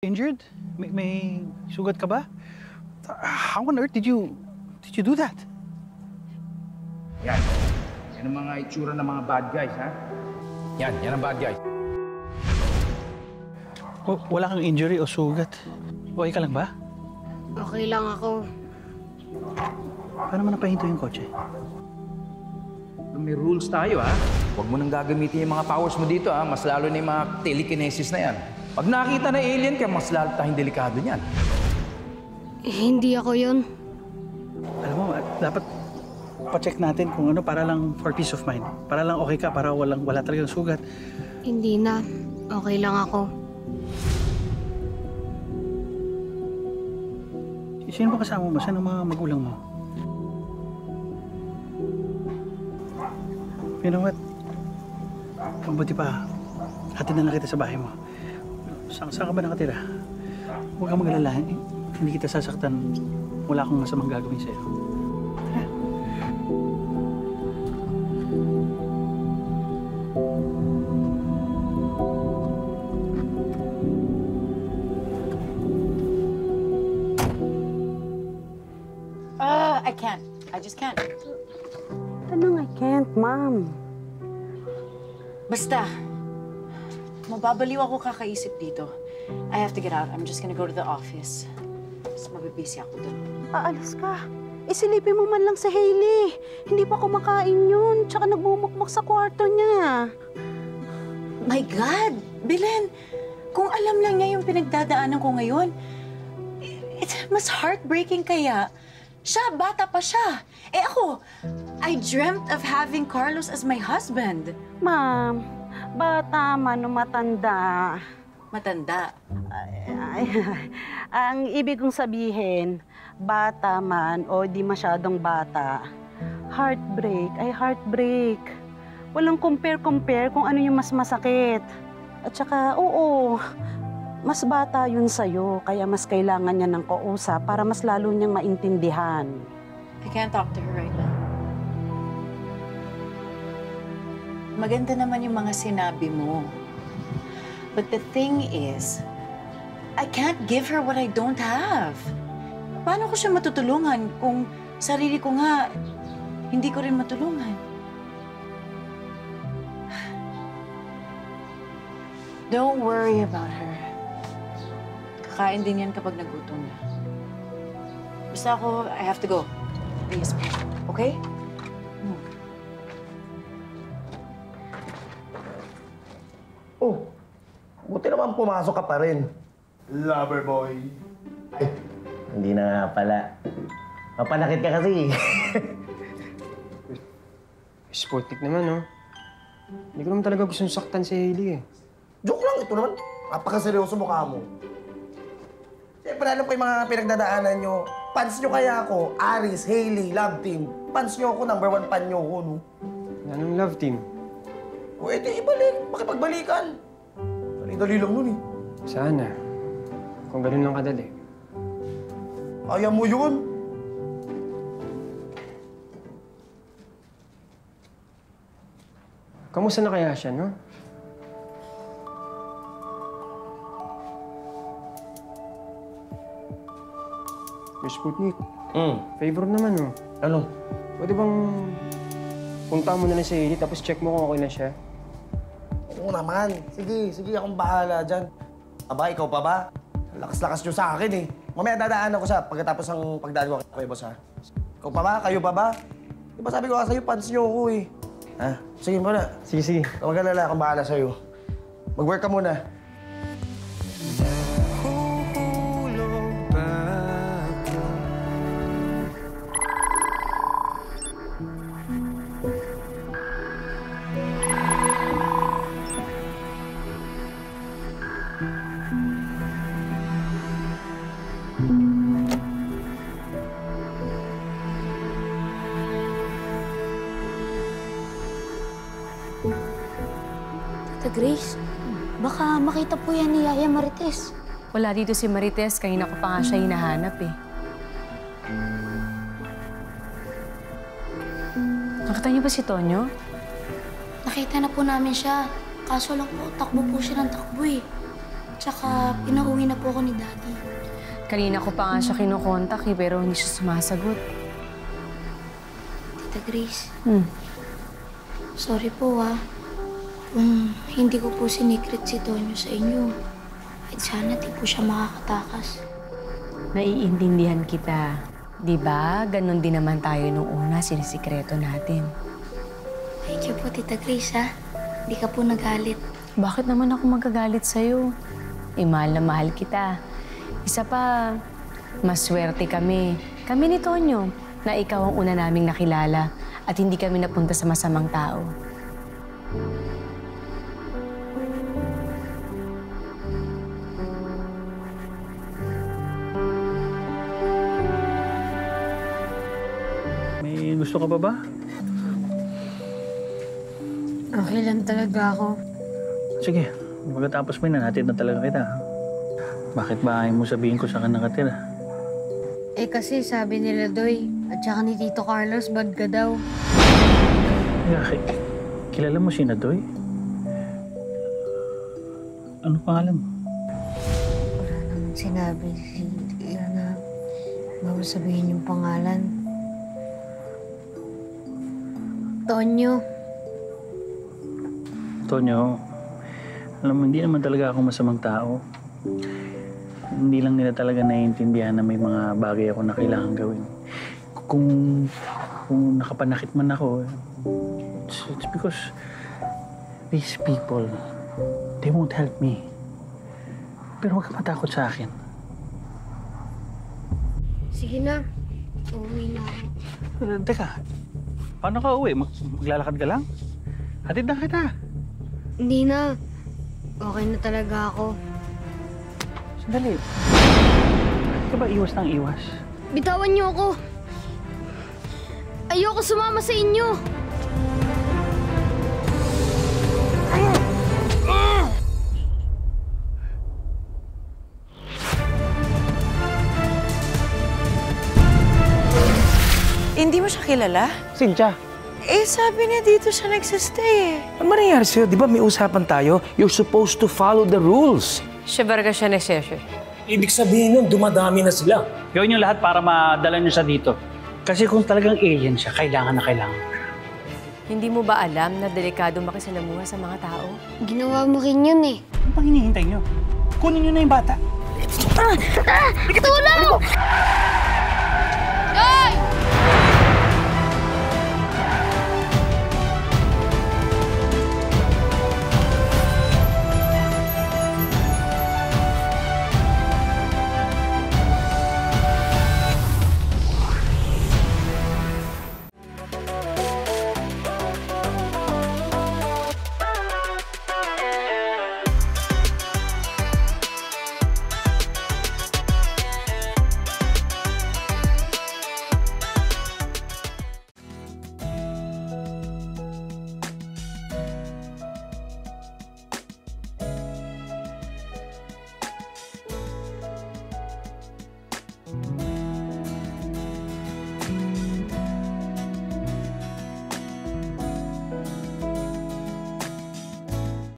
Injured? May sugat ka ba? How on earth did you do that? Yan. Yan ang mga itsura ng mga bad guys, ha? Yan ang bad guys. Wala kang injury o sugat? Okay ka lang ba? Okay lang ako. Paano mo napahinto yung kotse? May rules tayo, ha? Huwag mo nang gagamitin yung mga powers mo dito, ha? Mas lalo na yung mga telekinesis na yan. Pag nakita na alien ka, mas lalo tayong delikado niyan. Hindi ako yun. Alam mo, dapat pa-check natin kung ano para lang for peace of mind. Para lang okay ka, para wala talagang sugat. Hindi na. Okay lang ako. Sino ba kasama mo? Saan ang mga magulang mo? You know what? Mabuti pa, hatid na lang kita sa bahay mo. Saan ka ba nakatira? Huwag kang mag-alala. Hindi kita sasaktan. Wala akong masamang gagawin sa'yo. I can't. I just can't. Anong I can't, Ma'am? Basta, mababaliw ako kakaisip dito. I have to get out. I'm just gonna go to the office. Mas mabibisi ako dun. Aalis ka. Isilipin mo man lang si Hailey. Hindi pa kumakain yun. Tsaka nagmumukmuk sa kwarto niya. My God! Belen, kung alam lang niya yung pinagdadaanan ko ngayon, it's mas heartbreaking kaya. Siya, bata pa siya. Eh ako, I dreamt of having Carlos as my husband. Ma'am, bata man o matanda. Matanda. Ang ibig kong sabihin, bata man o di masyadong bata, heartbreak ay heartbreak. Walang compare-compare kung ano yung mas masakit. At saka, oo, mas bata yun sa'yo, kaya mas kailangan niya ng kausap para mas lalo niyang maintindihan. I can't talk to her right now. Maganda naman yung mga sinabi mo. But the thing is, I can't give her what I don't have. Paano ko siya matutulungan kung sarili ko nga hindi ko rin matulungan? Don't worry about her. Kakain din yan kapag nagutom na. Basta ako, I have to go. Please, okay? Oh, buti naman pumasok ka pa rin. Lover boy. Ay, hindi na nga pala. Mapanakit ka kasi. Sportic naman, no? Hindi ko naman talaga gustong saktan si Hailey, eh. Joke lang, ito naman. Napakaseryoso mukha mo. Siyempre, alam ko yung mga pinagdadaanan nyo. Fans nyo kaya ako, Aris, Hailey, Love Team. Fans nyo ako, #1 fan nyo ako, no? Anong love team? O, edi ibalik. Makipagbalikan. Dali-dali lang nun, eh. Sana. Kung ganun lang kadali. Kaya mo yun. Kamusta na kaya siya, no? Your Sputnik, favor naman, no? Ano? Pwede bang punta mo na lang sa Hailey tapos check mo kung okay na siya? Oo naman. Sige, akong bahala dyan. Aba, ikaw pa ba? Lakas-lakas nyo sa akin, eh. Mamaya dadaan ako sa pagkatapos ng pagdaan ko kay boss, ha? Ikaw pa ba? Kayo pa ba? Di ba sabi ko sa'yo, fans nyo ako, eh. Ha? Sige muna. Sige. Huwag ka akong bahala sa'yo. Mag-work ka muna. Tita Grace, baka makita po yan ni Yaya Marites. Wala dito si Marites, kanina ko pa nga siya hinahanap eh. Nakita niyo ba si Tonyo? Nakita na po namin siya. Kaso lang po, takbo po siya ng takbo eh. Tsaka pinauwi na po ako ni Daddy. Kanina ko pa nga siya kinukontak pero hindi siya sumasagot. Tita Grace, sorry po kung hindi ko po sinikret si Tonyo sa inyo. At sana di po siya makakatakas. Naiintindihan kita. Di ba? Ganon din naman tayo nung una, sinisikreto natin. Thank you po, Tita Grace, Hindi ka po nagalit. Bakit naman ako magagalit sa'yo? Mahal na mahal kita. Isa pa, maswerte kami. Kami ni Tonyo, na ikaw ang una naming nakilala at hindi kami napunta sa masamang tao. May gusto ka pa ba? Okay lang talaga ako. Sige, pagkatapos mo natin na talaga kita. Bakit ba ayaw mo sabihin ko sa kanya nakatira? Eh kasi sabi nila Doy, at saka ni Tito Carlos, bad ka daw. Kilala mo si Nadoy? Ano pangalan mo? Wala naman sinabi si Yana. Bago sabihin yung pangalan. Tonyo. Tonyo, alam mo, hindi naman talaga ako masamang tao. Hindi lang nila talaga naiintindihan na may mga bagay ako na kailangan gawin. Kung nakapanakit man ako, it's because these people, they won't help me. Pero huwag ka matakot sa akin. Sige na. Uuwi na ako. Teka, paano ka uwi? Maglalakad ka lang? Hatid na kita. Hindi na. Okay na talaga ako. Sandali. Bakit ka ba iwas ng iwas? Bitawan niyo ako. Ayoko sumama sa inyo. Hindi mo siya kilala? Cynthia, Eh, sabi niya dito siya nagsistay Ano mangyayari sa'yo? Di ba may usapan tayo? You're supposed to follow the rules. Siya barga siya na siya. Ibig sabihin nun, dumadami na sila. Gawin niyo lahat para madala niyo siya dito. Kasi kung talagang alien siya, kailangan na kailangan. Hindi mo ba alam na delikado makisalamuha sa mga tao? Ginawa mo rin yun eh. Ano pang hinihintay niyo? Kunin niyo na yung bata. Tulong! Doy!